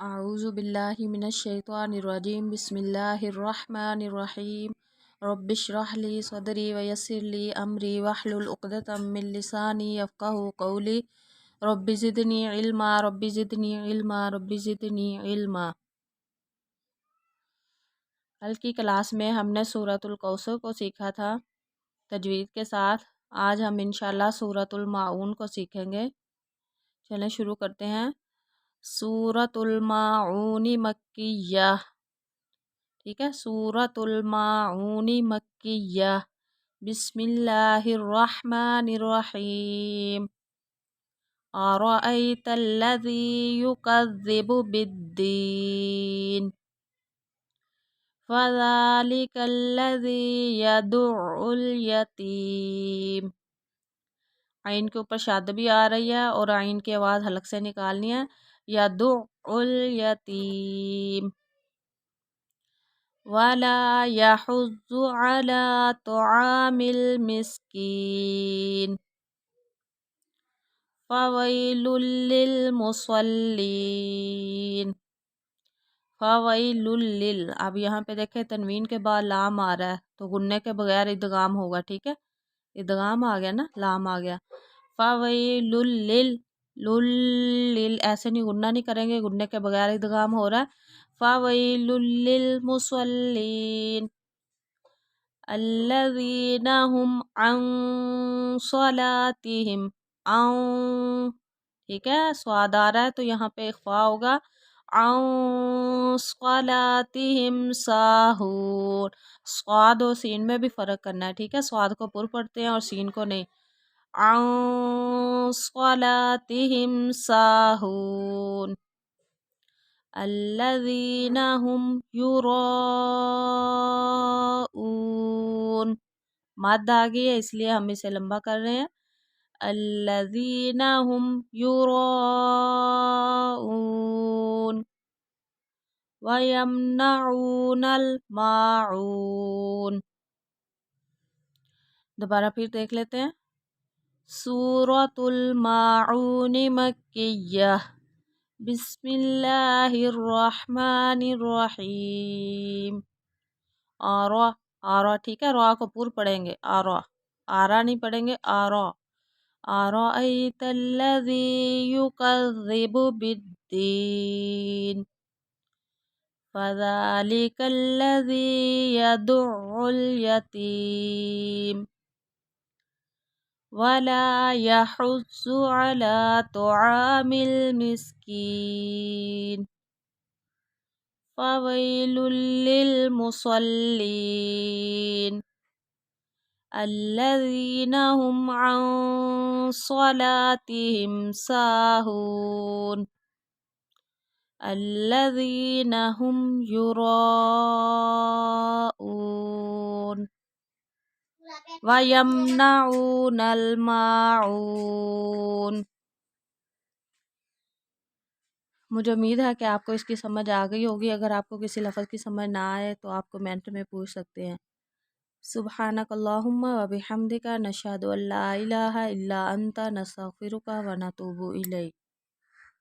أعوذ بالله من الشيطان الرجيم بسم الله الرحمن الرحيم رب اشرح لي صدري ويسر لي أمري واحلل عقدة من لساني يفقهوا قولي رب زدني علما رب زدني علما رب زدني علما۔ کل کی کلاس میں ہم نے سورۃ الکوثر کو سیکھا تھا تجوید کے ساتھ۔ آج ہم انشاءاللہ سورۃ الماعون کو سیکھیں گے۔ چلیں شروع کرتے ہیں۔ سورۃ الماعون مکیہ، ٹھیک ہے، سورۃ الماعون مکیہ۔ بسم اللہ الرحمن الرحیم۔ أرأيت الذي يكذب بالدين فذلك الذي يدع اليتيم۔ عین کے اوپر شاد بھی آ رہی ہے اور عین کی آواز حلق سے نکالنی ہے۔ یدع الیتیم ولا یحض علی طعام المسکین فویل للمصلین۔ فویل لل، اب یہاں پہ دیکھیں تنوین کے بعد لام آ رہا ہے تو غننے کے بغیر ادغام ہوگا، ٹھیک ہے، ادغام آ گیا نا، لام آ گیا۔ فویل لل، لل ایسے نہیں، غنہ نہیں کریں گے، غننے کے بغیر ادغام ہو رہا ہے۔ فویل للمصلین الذین هم عن صلاتهم عن، ٹھیک ہے، سواد آ رہا ہے تو یہاں پہ اخفا ہوگا۔ عن صلاتهم ساہون، سواد اور سین میں بھی فرق کرنا ہے، ٹھیک ہے، سواد کو پر پڑھتے ہیں اور سین کو نہیں۔ عن صلاتهم ساہون الذین هم یراؤون، مد آ گئی ہے اس لیے ہم اسے لمبا کر رہے ہیں۔ الذین هم یراؤون ویمنعون الماعون۔ دوبارہ پھر دیکھ لیتے ہیں۔ سورۃ الماعون مکیہ۔ بسم اللہ الرحمن الرحیم۔ آرا، آرا، ٹھیک ہے، را کو پور پڑھیں گے، آرا، آرا نہیں پڑھیں گے، آرا۔ أرأيت الذي يكذب بالدين فذلك الذي يدع اليتيم ولا يحض على طعام المسكين فويل للمصلين الذين هم عن صلاتهم ساهون الذين هم يراءون ويمنعون الماعون۔ مجھے امید ہے کہ آپ کو اس کی سمجھ آ گئی ہوگی۔ اگر آپ کو کسی لفظ کی سمجھ نہ آئے تو آپ کمنٹ میں پوچھ سکتے ہیں۔ سبحانک اللہم و بحمدک نشہد ان لا الہ الا انت نستغفرک و نتوب الیک۔